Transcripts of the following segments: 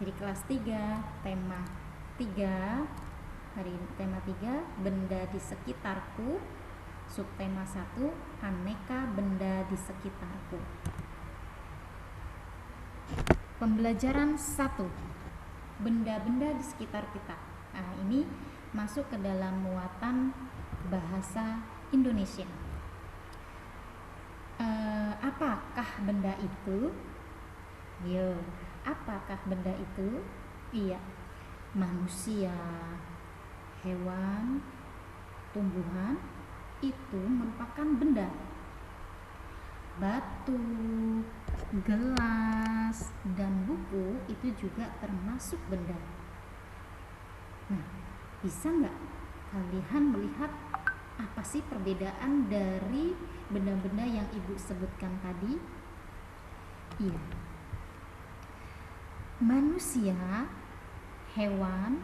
Jadi kelas 3, tema 3. Hari ini tema 3, benda di sekitarku. Subtema 1, aneka benda di sekitarku. Pembelajaran 1, benda-benda di sekitar kita. Nah, ini masuk ke dalam muatan bahasa Indonesia. Apakah benda itu? Apakah benda itu? Iya, manusia, hewan, tumbuhan itu merupakan benda. Batu, gelas, dan buku itu juga termasuk benda. Nah, bisa nggak kalian melihat apa sih perbedaan dari benda-benda yang ibu sebutkan tadi? Iya, manusia, hewan,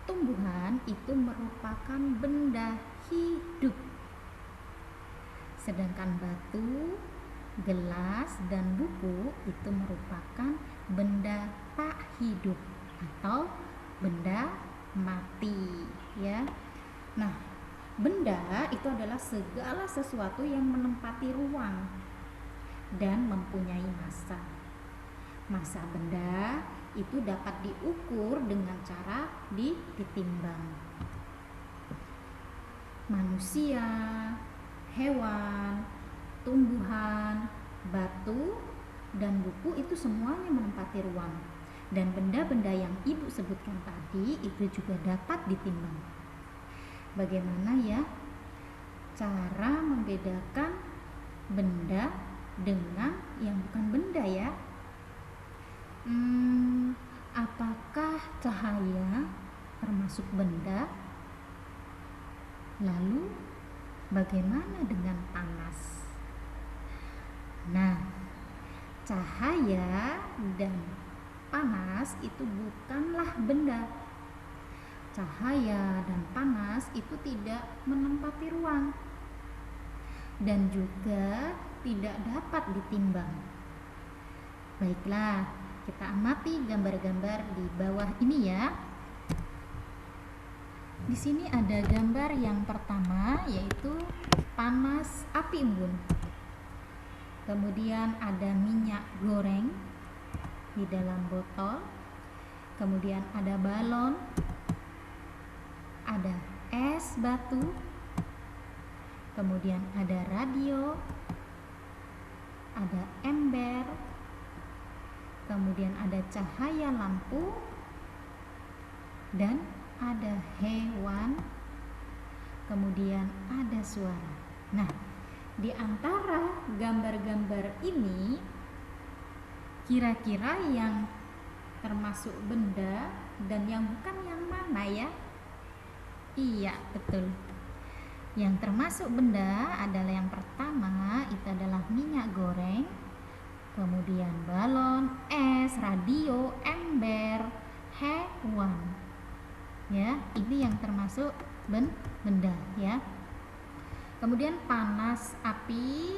tumbuhan itu merupakan benda hidup. Sedangkan batu, gelas, dan buku itu merupakan benda tak hidup atau benda mati, ya. Nah, benda itu adalah segala sesuatu yang menempati ruang dan mempunyai massa. Massa benda itu dapat diukur dengan cara ditimbang. Manusia, hewan, tumbuhan, batu, dan buku itu semuanya menempati ruang. Dan benda-benda yang ibu sebutkan tadi itu juga dapat ditimbang. Bagaimana ya cara membedakan benda dengan yang bukan benda ya? Apakah cahaya termasuk benda? Lalu bagaimana dengan panas? Nah, cahaya dan panas itu bukanlah benda. Cahaya dan panas itu tidak menempati ruang dan juga tidak dapat ditimbang. Baiklah, kita amati gambar-gambar di bawah ini ya. Di sini ada gambar yang pertama, yaitu panas api unggun. Kemudian ada minyak goreng di dalam botol. Kemudian ada balon, ada es batu, kemudian ada radio, ada ember, kemudian ada cahaya lampu, dan ada hewan, kemudian ada suara. Nah, di antara gambar-gambar ini, kira-kira yang termasuk benda dan yang bukan yang mana ya? Iya, betul. Yang termasuk benda adalah yang pertama, itu adalah minyak goreng, kemudian balon, es, radio, ember, hewan. Ya, ini yang termasuk benda ya. Kemudian panas api,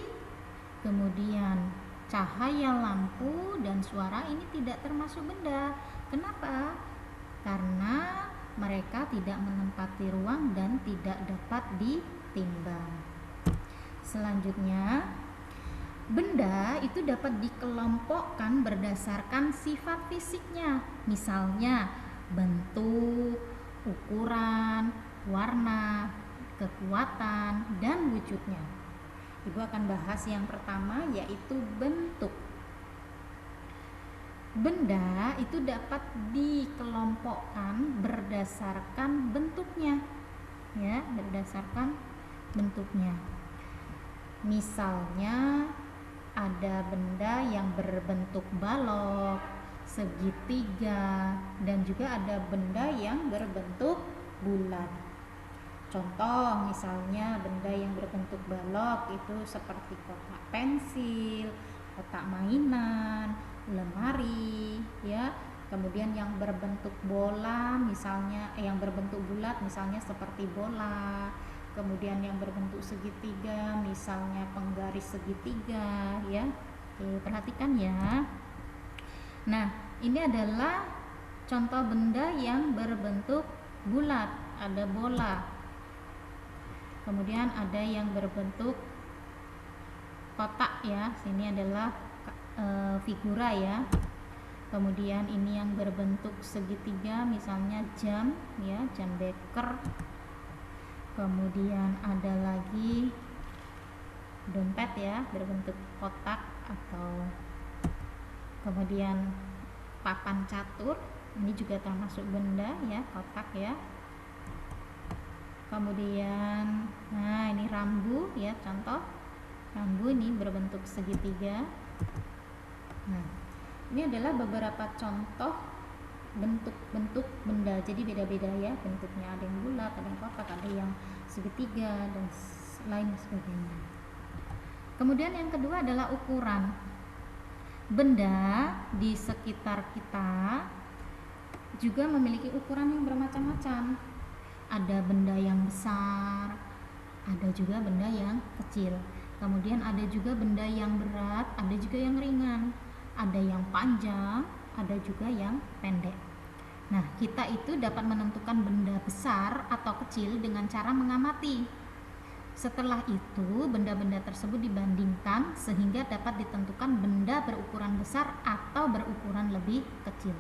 kemudian cahaya lampu dan suara ini tidak termasuk benda. Kenapa? Karena mereka tidak menempati ruang dan tidak dapat ditimbang. Selanjutnya, benda itu dapat dikelompokkan berdasarkan sifat fisiknya. Misalnya bentuk, ukuran, warna, kekuatan, dan wujudnya. Ibu akan bahas yang pertama, yaitu bentuk. Benda itu dapat dikelompokkan berdasarkan bentuknya, ya, berdasarkan bentuknya. Misalnya ada benda yang berbentuk balok, segitiga, dan juga ada benda yang berbentuk bulat. Contoh, misalnya benda yang berbentuk balok itu seperti kotak pensil, kotak mainan, lemari, ya. Kemudian yang berbentuk bola, misalnya yang berbentuk bulat, misalnya seperti bola. Kemudian yang berbentuk segitiga, misalnya penggaris segitiga, ya. Oke, perhatikan ya. Nah, ini adalah Contoh benda yang berbentuk bulat, ada bola. Kemudian ada yang berbentuk kotak ya, sini adalah figura ya. Kemudian ini yang berbentuk segitiga, misalnya jam ya, jam beker. Kemudian ada lagi dompet ya, berbentuk kotak, atau kemudian papan catur, ini juga termasuk benda ya, kotak ya. Kemudian nah ini rambu ya, contoh rambu ini berbentuk segitiga. Nah, ini adalah beberapa contoh bentuk-bentuk benda, jadi beda-beda ya bentuknya, ada yang bulat, ada yang kotak, ada yang segitiga, dan lain sebagainya. Kemudian yang kedua adalah ukuran. Benda di sekitar kita juga memiliki ukuran yang bermacam-macam. Ada benda yang besar, ada juga benda yang kecil. Kemudian ada juga benda yang berat, ada juga yang ringan. Ada yang panjang, ada juga yang pendek. Nah, kita itu dapat menentukan benda besar atau kecil dengan cara mengamati. Setelah itu, benda-benda tersebut dibandingkan sehingga dapat ditentukan benda berukuran besar atau berukuran lebih kecil.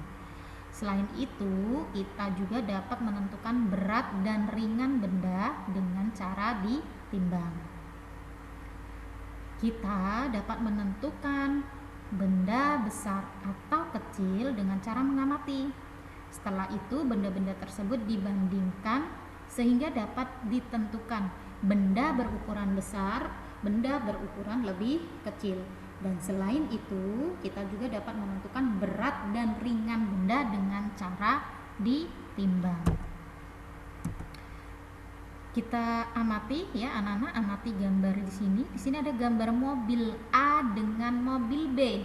Selain itu, kita juga dapat menentukan berat dan ringan benda dengan cara ditimbang. Kita dapat menentukan benda besar atau kecil dengan cara mengamati. Setelah itu, benda-benda tersebut dibandingkan sehingga dapat ditentukan benda berukuran besar, benda berukuran lebih kecil. Dan selain itu, kita juga dapat menentukan berat dan ringan benda dengan cara ditimbang. Kita amati ya anak-anak, amati gambar di sini. Di sini ada gambar mobil A dengan mobil B.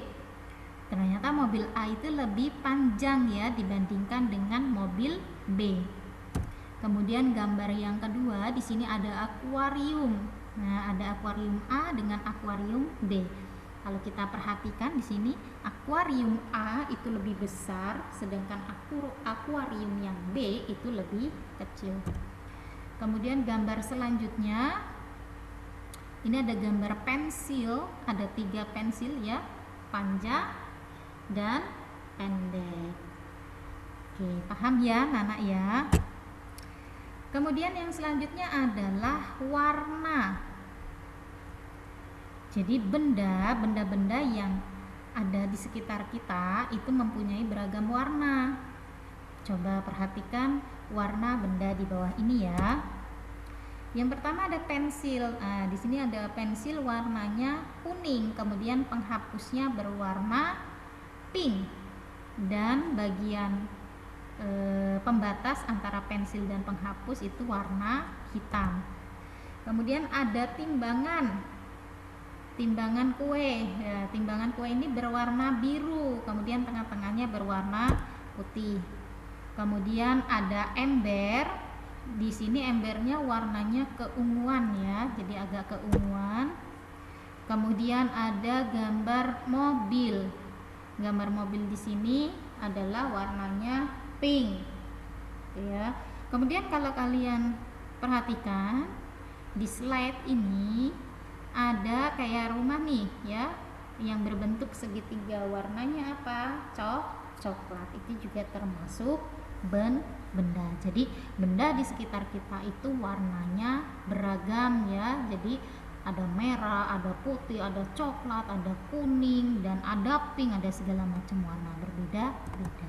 Ternyata mobil A itu lebih panjang ya dibandingkan dengan mobil B. Kemudian gambar yang kedua, di sini ada akuarium. Nah, ada akuarium A dengan akuarium B. Kalau kita perhatikan di sini, akuarium A itu lebih besar, sedangkan akuarium yang B itu lebih kecil. Kemudian gambar selanjutnya, ini ada gambar pensil, ada 3 pensil ya, panjang dan pendek. Oke, paham ya anak-anak ya? Kemudian yang selanjutnya adalah warna. Jadi benda-benda yang ada di sekitar kita itu mempunyai beragam warna. Coba perhatikan warna benda di bawah ini ya. Yang pertama ada pensil. Nah, di sini ada pensil warnanya kuning, kemudian penghapusnya berwarna pink, dan bagian pembatas antara pensil dan penghapus itu warna hitam. Kemudian ada timbangan kue ya, timbangan kue ini berwarna biru, kemudian tengah-tengahnya berwarna putih. Kemudian ada ember, di sini embernya warnanya keunguan ya, jadi agak keunguan. Kemudian ada gambar mobil di sini adalah warnanya pink ya. Kemudian kalau kalian perhatikan di slide ini ada kayak rumah nih ya, yang berbentuk segitiga, warnanya apa? Coklat. Itu juga termasuk benda. Jadi benda di sekitar kita itu warnanya beragam ya. Jadi ada merah, ada putih, ada coklat, ada kuning, dan ada pink, ada segala macam warna berbeda-beda.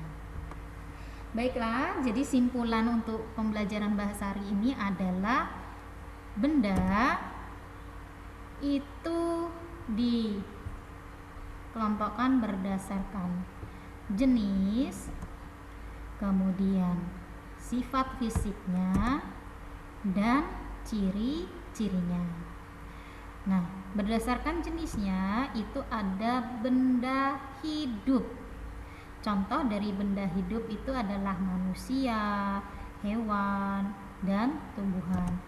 Baiklah, jadi simpulan untuk pembelajaran bahasa hari ini adalah benda itu dikelompokkan berdasarkan jenis, kemudian sifat fisiknya, dan ciri-cirinya. Nah, berdasarkan jenisnya itu ada benda hidup. Contoh dari benda hidup itu adalah manusia, hewan, dan tumbuhan.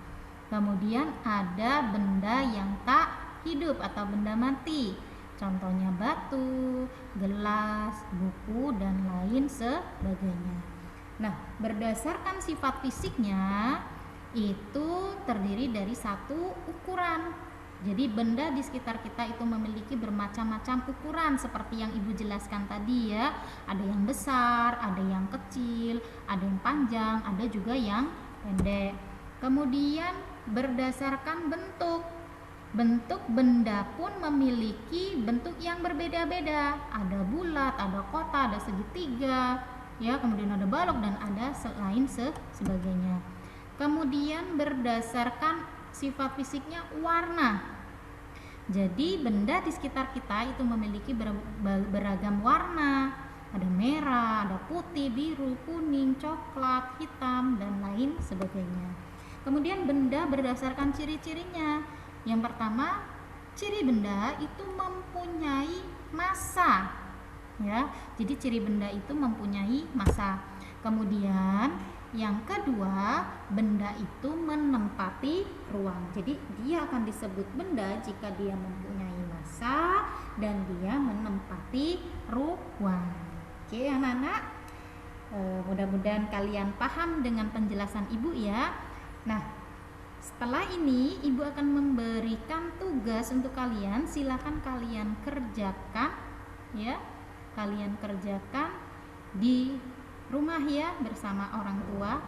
Kemudian ada benda yang tak hidup atau benda mati. Contohnya batu, gelas, buku, dan lain sebagainya. Nah, berdasarkan sifat fisiknya itu terdiri dari satu ukuran. Jadi benda di sekitar kita itu memiliki bermacam-macam ukuran seperti yang Ibu jelaskan tadi ya. Ada yang besar, ada yang kecil, ada yang panjang, ada juga yang pendek. Kemudian berdasarkan bentuk. Bentuk benda pun memiliki bentuk yang berbeda-beda. Ada bulat, ada kotak, ada segitiga, ya, kemudian ada balok dan ada lain sebagainya. Kemudian berdasarkan sifat fisiknya warna. Jadi benda di sekitar kita itu memiliki beragam warna. Ada merah, ada putih, biru, kuning, coklat, hitam, dan lain sebagainya. Kemudian benda berdasarkan ciri-cirinya. Yang pertama, ciri benda itu mempunyai massa, ya. Jadi ciri benda itu mempunyai massa. Kemudian yang kedua, benda itu menempati ruang. Jadi dia akan disebut benda jika dia mempunyai massa dan dia menempati ruang. Oke, anak-anak, mudah-mudahan kalian paham dengan penjelasan Ibu ya. Nah, setelah ini Ibu akan memberikan tugas untuk kalian. Silakan kalian kerjakan ya. Kalian kerjakan di rumah ya bersama orang tua.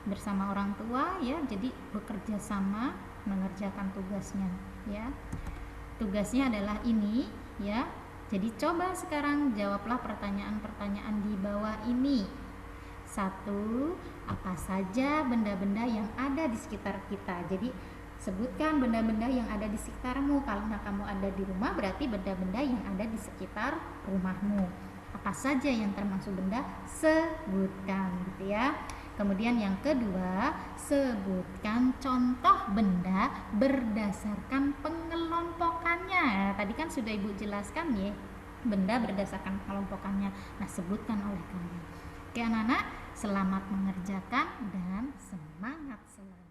Bersama orang tua ya. Jadi bekerja sama mengerjakan tugasnya ya. Tugasnya adalah ini ya. Jadi coba sekarang jawablah pertanyaan-pertanyaan di bawah ini. 1. Apa saja benda-benda yang ada di sekitar kita? Jadi sebutkan benda-benda yang ada di sekitarmu. Kalau kamu ada di rumah berarti benda-benda yang ada di sekitar rumahmu. Apa saja yang termasuk benda? Sebutkan gitu ya. Kemudian yang kedua, sebutkan contoh benda berdasarkan pengelompokannya. Tadi kan sudah Ibu jelaskan ya, benda berdasarkan pengelompokannya. Nah, sebutkan oleh kalian. Oke anak-anak, selamat mengerjakan dan semangat selalu.